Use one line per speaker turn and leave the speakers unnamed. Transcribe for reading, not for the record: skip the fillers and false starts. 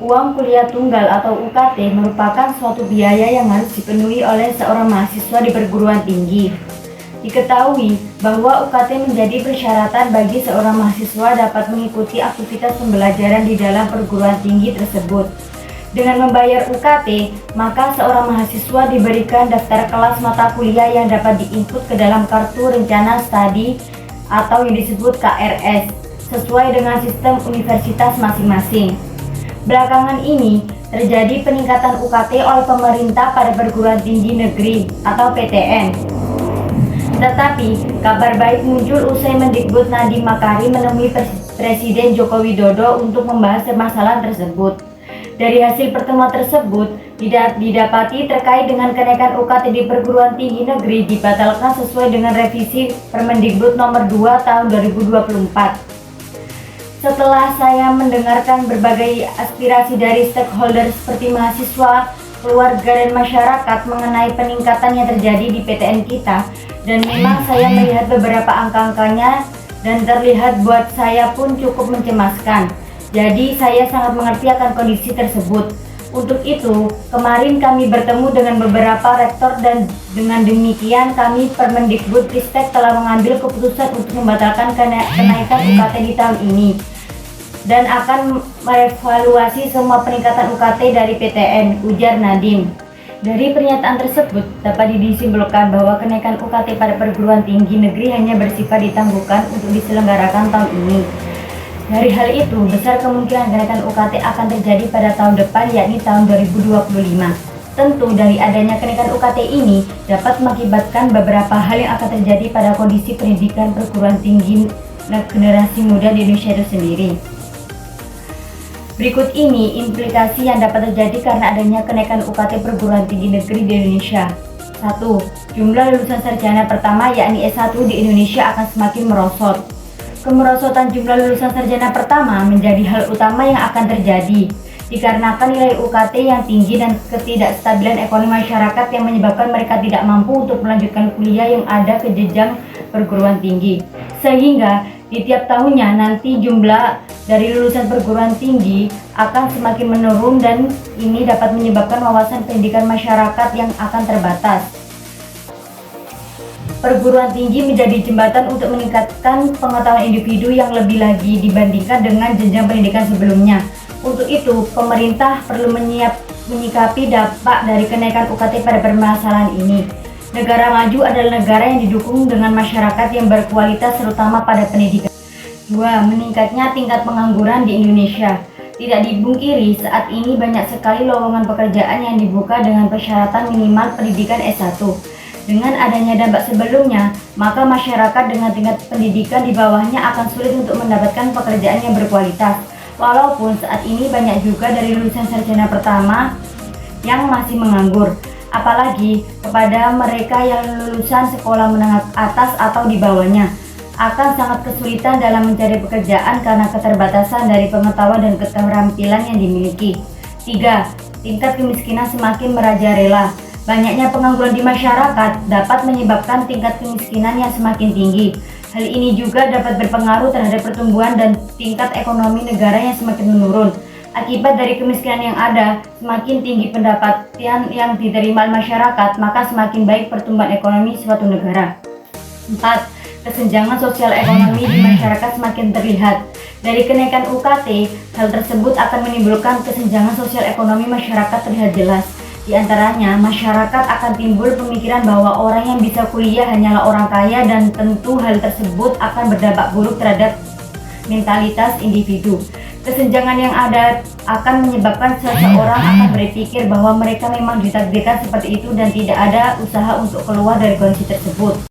Uang kuliah tunggal atau UKT merupakan suatu biaya yang harus dipenuhi oleh seorang mahasiswa di perguruan tinggi. Diketahui bahwa UKT menjadi persyaratan bagi seorang mahasiswa dapat mengikuti aktivitas pembelajaran di dalam perguruan tinggi tersebut. Dengan membayar UKT, maka seorang mahasiswa diberikan daftar kelas mata kuliah yang dapat diinput ke dalam kartu rencana studi atau yang disebut KRS, sesuai dengan sistem universitas masing-masing. Belakangan ini, terjadi peningkatan UKT oleh pemerintah pada perguruan tinggi negeri atau PTN. Tetapi, kabar baik muncul usai Mendikbud Nadiem Makarim menemui Presiden Joko Widodo untuk membahas permasalahan tersebut. Dari hasil pertemuan tersebut, didapati terkait dengan kenaikan UKT di perguruan tinggi negeri dibatalkan sesuai dengan revisi Permendikbud nomor 2 tahun 2024. Setelah saya mendengarkan berbagai aspirasi dari stakeholder seperti mahasiswa, keluarga, dan masyarakat mengenai peningkatan yang terjadi di PTN kita, dan memang saya melihat beberapa angka-angkanya dan terlihat buat saya pun cukup mencemaskan. Jadi saya sangat mengerti akan kondisi tersebut. Untuk itu, kemarin kami bertemu dengan beberapa rektor dan dengan demikian kami Permendikbudristek telah mengambil keputusan untuk membatalkan kenaikan UKT di tahun ini dan akan merevaluasi semua peningkatan UKT dari PTN, ujar Nadiem. Dari pernyataan tersebut dapat disimpulkan bahwa kenaikan UKT pada perguruan tinggi negeri hanya bersifat ditangguhkan untuk diselenggarakan tahun ini. Dari hal itu, besar kemungkinan kenaikan UKT akan terjadi pada tahun depan, yakni tahun 2025. Tentu dari adanya kenaikan UKT ini dapat mengakibatkan beberapa hal yang akan terjadi pada kondisi pendidikan perguruan tinggi generasi muda di Indonesia itu sendiri. Berikut ini implikasi yang dapat terjadi karena adanya kenaikan UKT perguruan tinggi negeri di Indonesia. 1. Jumlah lulusan sarjana pertama yakni S1 di Indonesia akan semakin merosot. Kemerosotan jumlah lulusan sarjana pertama menjadi hal utama yang akan terjadi dikarenakan nilai UKT yang tinggi dan ketidakstabilan ekonomi masyarakat yang menyebabkan mereka tidak mampu untuk melanjutkan kuliah yang ada ke jenjang perguruan tinggi. Sehingga di tiap tahunnya nanti jumlah dari lulusan perguruan tinggi akan semakin menurun dan ini dapat menyebabkan wawasan pendidikan masyarakat yang akan terbatas. Perguruan tinggi menjadi jembatan untuk meningkatkan pengetahuan individu yang lebih lagi dibandingkan dengan jenjang pendidikan sebelumnya. Untuk itu, pemerintah perlu menyikapi dampak dari kenaikan UKT pada permasalahan ini. Negara maju adalah negara yang didukung dengan masyarakat yang berkualitas terutama pada pendidikan. 2. Meningkatnya tingkat pengangguran di Indonesia. Tidak dibungkiri, saat ini banyak sekali lowongan pekerjaan yang dibuka dengan persyaratan minimal pendidikan S1. Dengan adanya dampak sebelumnya, maka masyarakat dengan tingkat pendidikan di bawahnya akan sulit untuk mendapatkan pekerjaan yang berkualitas. Walaupun saat ini banyak juga dari lulusan sarjana pertama yang masih menganggur. Apalagi kepada mereka yang lulusan sekolah menengah atas atau di bawahnya akan sangat kesulitan dalam mencari pekerjaan karena keterbatasan dari pengetahuan dan keterampilan yang dimiliki. 3. Tingkat kemiskinan semakin merajalela. Banyaknya pengangguran di masyarakat dapat menyebabkan tingkat kemiskinan yang semakin tinggi. Hal ini juga dapat berpengaruh terhadap pertumbuhan dan tingkat ekonomi negara yang semakin menurun. Akibat dari kemiskinan yang ada, semakin tinggi pendapatan yang diterima masyarakat, maka semakin baik pertumbuhan ekonomi suatu negara. 4. Kesenjangan sosial ekonomi di masyarakat semakin terlihat. Dari kenaikan UKT, hal tersebut akan menimbulkan kesenjangan sosial ekonomi masyarakat terlihat jelas. Di antaranya, masyarakat akan timbul pemikiran bahwa orang yang bisa kuliah hanyalah orang kaya dan tentu hal tersebut akan berdampak buruk terhadap mentalitas individu. Kesenjangan yang ada akan menyebabkan seseorang akan berpikir bahwa mereka memang ditakdirkan seperti itu dan tidak ada usaha untuk keluar dari kondisi tersebut.